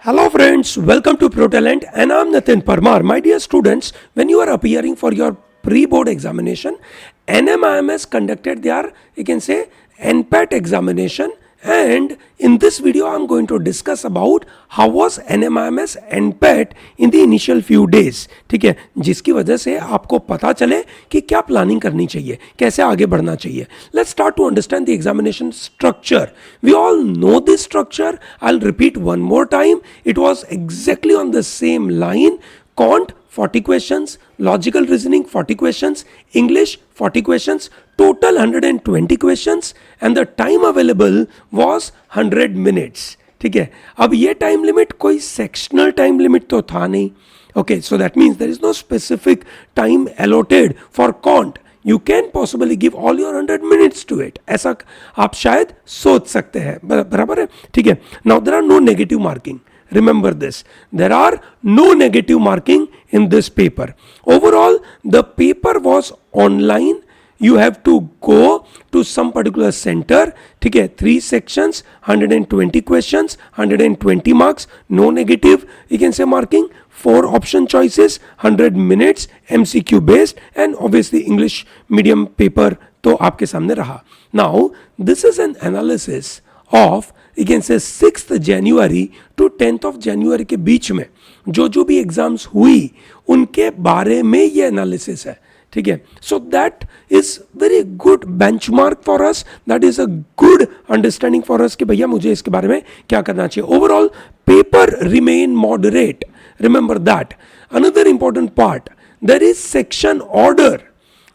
Hello friends, welcome to ProTalent and I'm Nitin Parmar. My dear students, when you are appearing for your pre-board examination, NMIMS conducted their, you can say, NPAT examination, and in this video I'm going to discuss about how was NMIMS NPAT in the initial few days. ठीक है, जिसकी वजह से आपको पता चले कि क्या प्लानिंग करनी चाहिए, कैसे आगे बढ़ना चाहिए. Let's start to understand the examination structure. We all know this structure. I'll repeat one more time. It was exactly on the same line. Quant 40 questions, logical reasoning 40 questions, English 40 questions, total 120 questions and the time available was 100 minutes. ठीक है, अब ये time limit कोई sectional time limit तो था नहीं. Okay, so that means there is no specific time allotted for quant. You can possibly give all your 100 minutes to it. ऐसा आप शायद सोच सकते हैं, बराबर है. ठीक है, now there are no negative marking. Remember this, there are no negative marking in this paper. Overall, the paper was online. You have to go to some particular center. ठीक है, 3 sections, 120 questions, 120 marks, no negative, you can say marking, 4 option choices, 100 minutes, MCQ based, and obviously English medium paper तो आपके सामने रहा. Now, this is an analysis of, you can say, 6th January to 10th of January के बीच में जो भी exams हुई उनके बारे में ये एनालिसिस है. ठीक है, so that is very good benchmark for us, that is a good understanding for us कि भैया मुझे इसके बारे में क्या करना चाहिए. Overall paper remain moderate, remember that. Another important part, there is section order.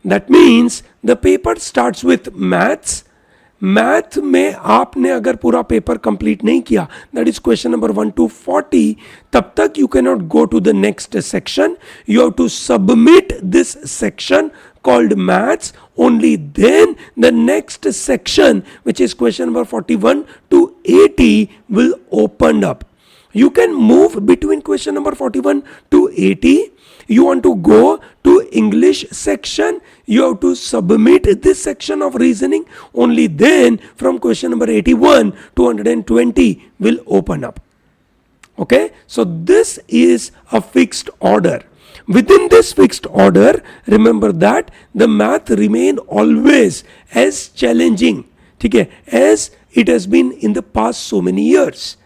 That means the paper starts with maths. Math में आपने अगर पूरा पेपर कंप्लीट नहीं किया, that is question number 1 to 40, तब तक you can not go to the next section. You have to submit this section called maths. Only then the next section, which is question number 41 to 80, will open up. You can move between question number 41 to 80. You want to go to English section, you have to submit this section of reasoning. Only then from question number 81 to 120 will open up. Okay, so this is a fixed order. Within this fixed order, remember that the math remain always as challenging, ठीक है, as it has been in the past so many years.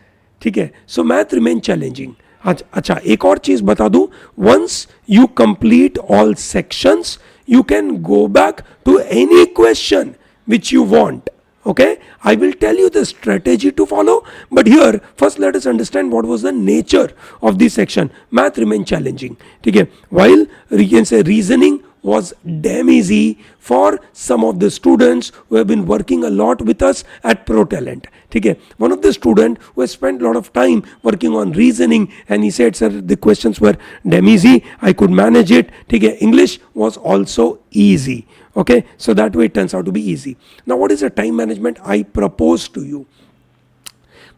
ठीक है, so math remain challenging. अच्छा, एक और चीज बता दूं, once you complete all sections, you can go back to any question which you want. Okay, I will tell you the strategy to follow, but here first let us understand what was the nature of this section. Math remained challenging. ठीक है, while you can say reasoning was damn easy for some of the students who have been working a lot with us at ProTalent. ठीक है, one of the student who has spent a lot of time working on reasoning and he said, sir, the questions were damn easy, I could manage it. ठीक है, English was also easy. Okay, so that way it turns out to be easy. Now what is the time management I propose to you?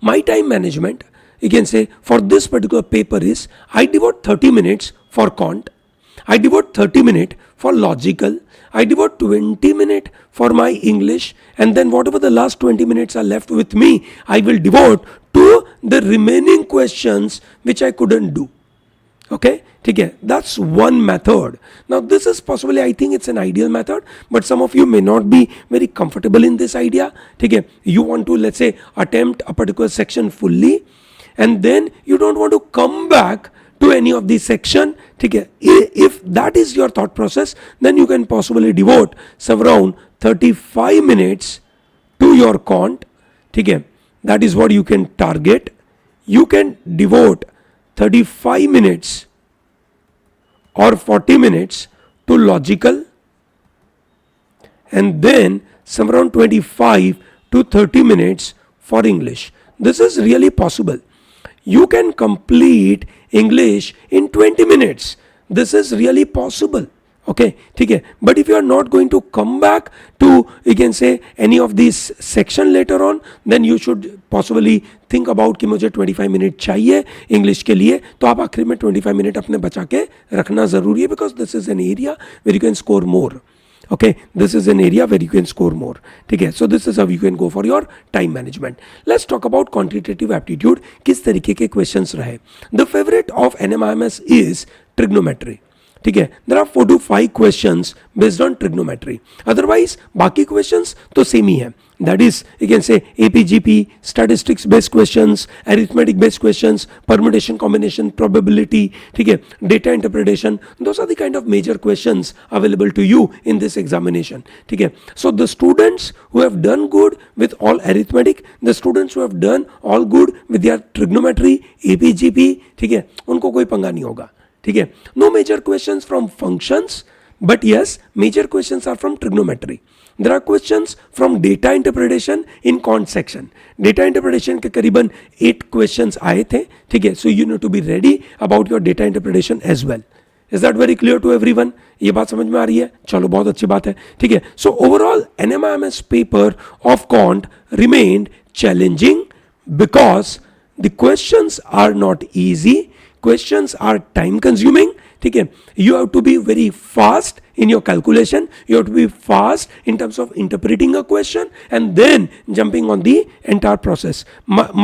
My time management, you can say, for this particular paper is, I devote 30 minutes for quant, I devote 30 minutes for logical, I devote 20 minutes for my English, and then whatever the last 20 minutes are left with me, I will devote to the remaining questions which I couldn't do. Okay, ठीक है, that's one method. Now this is possibly, I think it's an ideal method, but some of you may not be very comfortable in this idea. ठीक है, you want to, let's say, attempt a particular section fully and then you don't want to come back to any of these section. ठीक है, if that is your thought process, then you can possibly devote some around 35 minutes to your quant. ठीक है, that is what you can target. You can devote 35 minutes or 40 minutes to logical and then some around 25 to 30 minutes for English. This is really possible. You can complete English in 20 minutes. This is really possible. Okay, ठीक है, but if you are not going to come back to, you can say, any of these section later on, then you should possibly think about कि मुझे 25 minute चाहिए English के लिए, तो आप आखिर में 25 मिनट अपने बचा के रखना ज़रूरी है, because this is an area where you can score more. Okay, this is an area where you can score more. ठीक है, so this is how you can go for your time management. Let's talk about quantitative aptitude. किस तरीके के questions रहे? The favorite of NMIMS is trigonometry. ठीक है, there are 4 to 5 questions based on trigonometry. Otherwise बाकी questions तो same ही है. That is you can say AP GP, statistics based questions, arithmetic based questions, permutation, combination, probability, ठीक है, data interpretation. Those are the kind of major questions available to you in this examination. ठीक है, so the students who have done good with all arithmetic, the students who have done all good with their trigonometry, AP GP, ठीक है, उनको कोई पंगा नहीं होगा. ठीक है, no major questions from functions, but yes major questions are from trigonometry. There are questions from data interpretation in quant section. Data interpretation के करीबन 8 क्वेश्चंस आए थे. ठीक है, so you need to be ready about your data interpretation as well. Is that very clear to everyone? ये बात समझ में आ रही है? चलो, बहुत अच्छी बात है. ठीक है, so overall NMIMS paper of quant remained challenging because the questions are not easy. Questions are time consuming. ठीक है, you have to be very fast in your calculation, you have to be fast in terms of interpreting a question and then jumping on the entire process.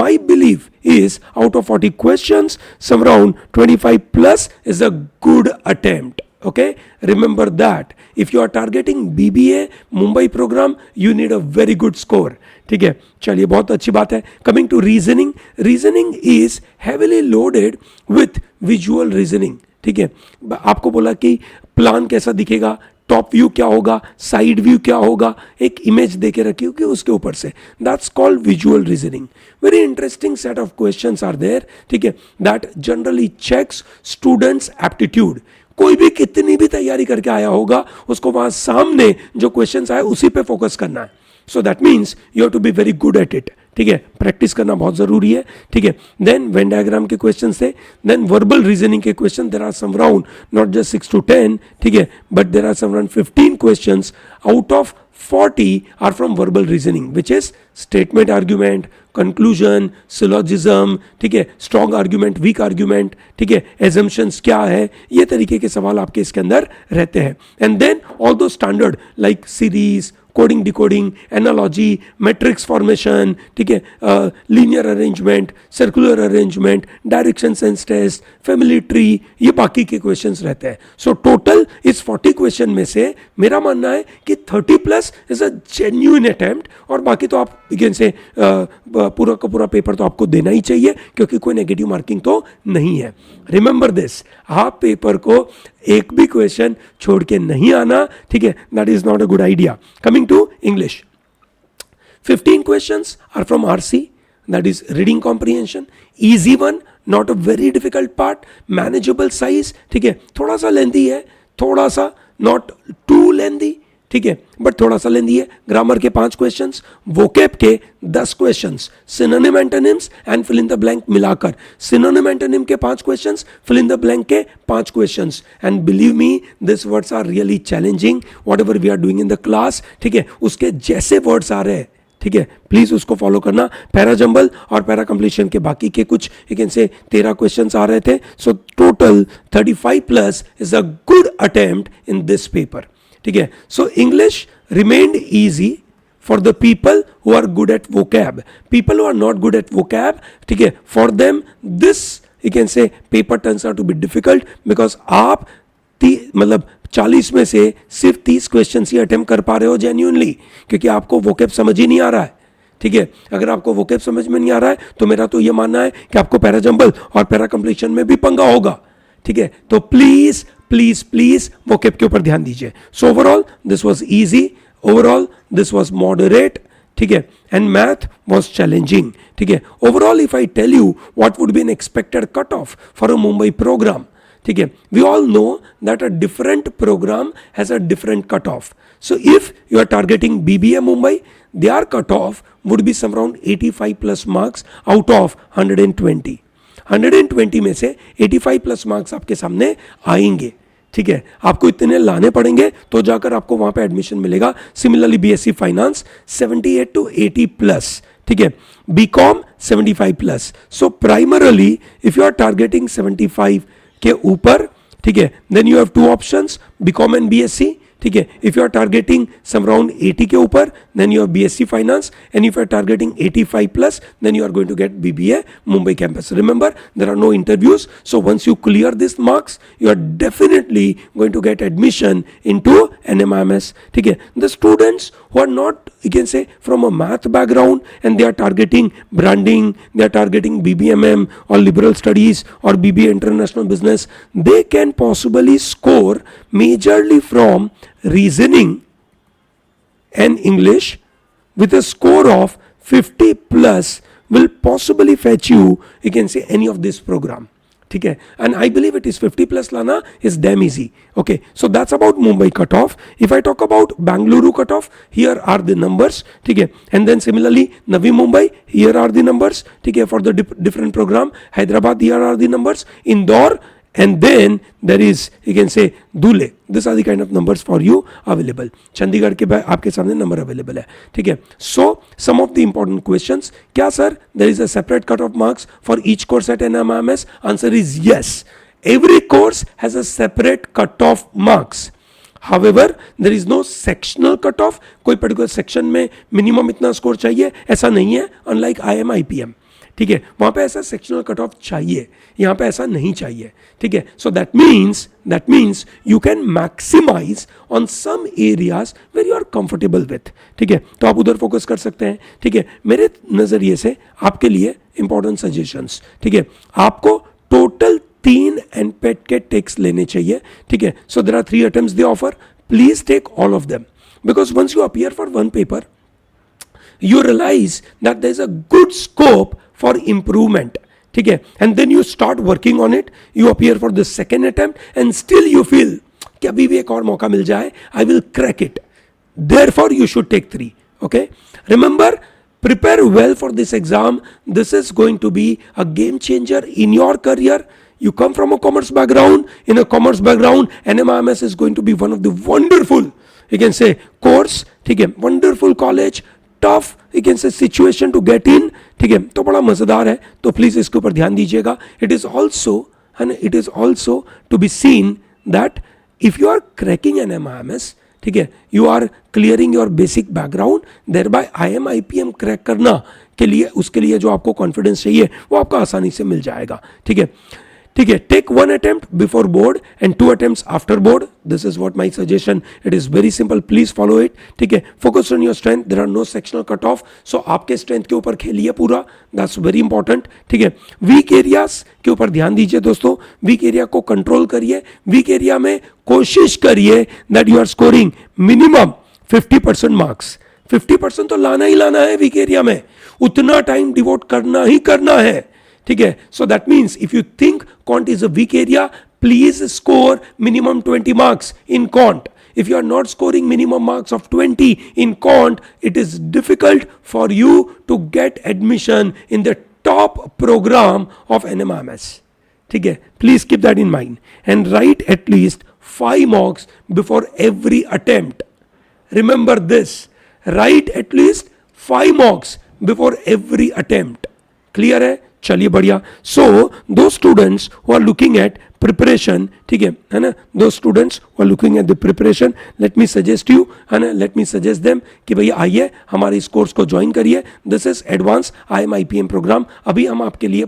My belief is out of 40 questions, some around 25 plus is a good attempt. Okay, remember that if you are targeting BBA Mumbai program, you need a very good score. ठीक है, चलिए, बहुत अच्छी बात है. Coming to reasoning, reasoning is heavily loaded with visual reasoning. ठीक है, आपको बोला कि प्लान कैसा दिखेगा, टॉप व्यू क्या होगा, साइड व्यू क्या होगा, एक इमेज देके रखी होगी उसके ऊपर से. That's called visual reasoning. Very interesting set of questions are there. ठीक है, that generally checks students aptitude. कोई भी कितनी भी तैयारी करके आया होगा, उसको वहां सामने जो क्वेश्चंस आए उसी पे फोकस करना है. So that means you have to be very good at it. ठीक है, प्रैक्टिस करना बहुत जरूरी है. ठीक है, देन वेन डायग्राम के क्वेश्चन थे, देन वर्बल रीजनिंग के question, there are some round not just 6 to 10. ठीक है, but there are some round 15 questions out of 40 are from verbal reasoning, which is statement argument, conclusion, syllogism. ठीक है, strong argument, weak argument. ठीक है, assumptions क्या है, ये तरीके के सवाल आपके इसके अंदर रहते हैं. And then all those standard like series, coding, decoding, analogy, matrix formation, ठीक है, linear arrangement, circular arrangement, direction sense test, family tree, ये बाकी के क्वेश्चंस रहते हैं. सो टोटल इस 40 क्वेश्चन में से मेरा मानना है कि 30 plus is a genuine attempt. और बाकी तो आप से पूरा का पूरा पेपर तो आपको देना ही चाहिए, क्योंकि कोई नेगेटिव मार्किंग तो नहीं है. रिमेंबर दिस, आप पेपर को एक भी क्वेश्चन छोड़ के नहीं आना. ठीक है, that is not a good idea. Coming to English, 15 questions are from RC, that is reading comprehension. Easy one, not a very difficult part, manageable size. ठीक है, थोड़ा सा लेंदी है, थोड़ा सा, नॉट टू लेंदी. ठीक है, बट थोड़ा सा लेंदी है. ग्रामर के 5 क्वेश्चंस, वोकेब के 10 questions, synonym antonyms and fill in the blank मिलाकर सिनोनिम एंटोनिम के 5 questions, fill in the blank के 5 questions. And believe me, this words are really challenging. Whatever we are doing in the class, ठीक है, उसके जैसे words आ रहे हैं. ठीक है, प्लीज उसको फॉलो करना. पैरा जंबल और पैरा कंप्लीशन के बाकी के कुछ से 13 क्वेश्चंस आ रहे थे. So total 35 plus is a good attempt in this paper. ठीक है, so English remained easy for the people who are good at vocab. People who are not good at vocab, ठीक है, for them this you can say paper turns out to be difficult, because आप मतलब 40 में से सिर्फ 30 question ही attempt कर पा रहे हो जेन्युइनली, क्योंकि आपको वोकैब समझ ही नहीं आ रहा है. ठीक है, अगर आपको वोकैब समझ में नहीं आ रहा है तो मेरा तो ये मानना है कि आपको पैरा जंबल और पैरा कंप्लीशन में भी पंगा होगा. ठीक है, तो प्लीज प्लीज प्लीज वोकैब के ऊपर ध्यान दीजिए. So overall this was easy, overall this was moderate. ठीक है, एंड मैथ वाज चैलेंजिंग. ठीक है, overall if I tell you what would be an expected cut off for a Mumbai program, ठीक है, we all know that a different program has a different cut off. So if you are targeting BBA Mumbai, their cutoff would be some around 85 plus marks out of 120. 120 में से 85 plus marks आपके सामने आएंगे. ठीक है, आपको इतने लाने पड़ेंगे तो जाकर आपको वहां पे एडमिशन मिलेगा. Similarly BSc finance 78 to 80 plus. ठीक है, BCom 75 plus. So primarily if you are targeting 75 के ऊपर, ठीक है, then you have 2 options, BCom and BSc. ठीक है. If you are targeting some around 80 के ऊपर, then you are BSc finance, and if you are targeting 85 plus, then you are going to get BBA Mumbai campus. Remember, there are no interviews, so once you clear these marks, you are definitely going to get admission into NMIMS. ठीक है. The students who are not, you can say, from a math background and they are targeting branding, they are targeting BBMM or liberal studies or BBA international business, they can possibly score majorly from reasoning and English with a score of 50 plus will possibly fetch you can say any of this program. ठीक है. And I believe it is 50 plus lana is damn easy. Okay, so that's about Mumbai cutoff. If I talk about Bangalore cutoff, here are the numbers. ठीक है. And then similarly Navi Mumbai, here are the numbers. ठीक है, for the different program. Hyderabad, here are the numbers. Indore, and then there is, you can say, Dhule. These are the kind of numbers for you available. Chandigarh के आपके सामने number available है. ठीक है. So some of the important questions. क्या sir, there is a separate cutoff marks for each course at NMIMS? Answer is yes. Every course has a separate cutoff marks. However, there is no sectional cutoff. कोई particular section में minimum इतना score चाहिए, ऐसा नहीं है. Unlike IM IPM. ठीक है, वहां पे ऐसा सेक्शनल कट ऑफ चाहिए, यहाँ पे ऐसा नहीं चाहिए. ठीक है. So that means you can maximise on some areas where you are comfortable with. ठीक है, तो आप उधर फोकस कर सकते हैं. ठीक है, मेरे नजरिए से आपके लिए इंपॉर्टेंट सजेशंस. ठीक है, आपको टोटल 3 NPAT के टेक्स्ट लेने चाहिए. ठीक है. So there are 3 attempts they offer. Please take all of them, because once you appear for one paper, you realize that there is a good scope for improvement. ठीक है. And then you start working on it, you appear for the second attempt and still you feel कि अभी भी एक और मौका मिल जाए, I will crack it. Therefore you should take 3. Okay. Remember, prepare well for this exam. This is going to be a game changer in your career. You come from a commerce background. In a commerce background, NMIMS is going to be one of the wonderful, you can say, course. ठीक है, wonderful college. Tough, you can say, situation to get in. ठीक है, तो बड़ा मजेदार है, तो please इसके ऊपर ध्यान दीजिएगा. It is also to be seen that if you are cracking NMIMS, ठीक है, you are clearing your basic background, thereby IM IPM crack करना के लिए, उसके लिए जो आपको कॉन्फिडेंस चाहिए वो आपको आसानी से मिल जाएगा. ठीक है. ठीक है, take 1 attempt before board and 2 attempts after board. This is what my suggestion. It is very simple. Please follow it. ठीक है, focus on your strength. There are no sectional cutoff. So आपके strength के ऊपर खेलिए पूरा. That's very important. ठीक है, weak areas के ऊपर ध्यान दीजिए दोस्तों. weak area को control करिए. weak area में कोशिश करिए that you are scoring minimum 50% marks. 50% तो लाना ही लाना है weak area में. उतना टाइम डिवोट करना ही करना है. ठीक है. So that means if you think quant is a weak area, please score minimum 20 marks in quant. If you are not scoring minimum marks of 20 in quant, it is difficult for you to get admission in the top program of NMIMS. ठीक है, please keep that in mind and write at least 5 marks before every attempt. Remember this, write at least 5 marks before every attempt. Clear है? चलिए बढ़िया. So those students who are looking at preparation, ठीक है ना, those students who are looking at the preparation, let me suggest you, है ना, late me suggest them कि भैया आइए हमारे इस कोर्स को ज्वाइन करिए. This is advance IM IPM program. अभी हम आपके लिए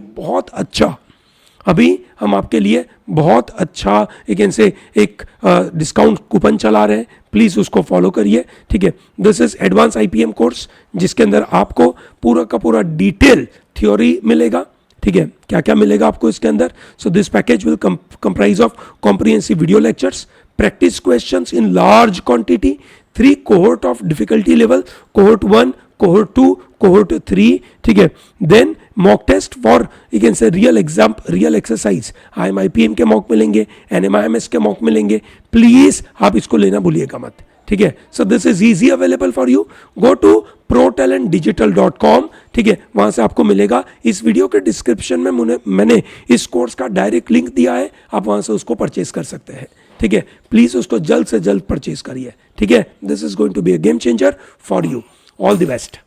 बहुत अच्छा यू कैन से एक डिस्काउंट कूपन चला रहे हैं. प्लीज़ उसको फॉलो करिए. ठीक है, this is advance IPM course जिसके अंदर आपको पूरा का पूरा डिटेल थ्योरी मिलेगा. ठीक है, क्या क्या मिलेगा आपको इसके अंदर. So this package will comprise of comprehensive video lectures, practice questions in large quantity, 3 cohort of difficulty level, cohort 1, cohort 2, cohort 3. ठीक है, then mock test for, you can say, real exam, real exercise. IM IPM के mock मिलेंगे, NMIMS के mock मिलेंगे. Please आप इसको लेना भूलिएगा मत. ठीक है, so this is easy available for you. Go to protalentdigital.com. ठीक है, वहां से आपको मिलेगा. इस वीडियो के डिस्क्रिप्शन में मैंने इस कोर्स का डायरेक्ट लिंक दिया है, आप वहां से उसको परचेज कर सकते हैं. ठीक है, प्लीज उसको जल्द से जल्द परचेज करिए. ठीक है, this is going to be a game changer for you. All the best.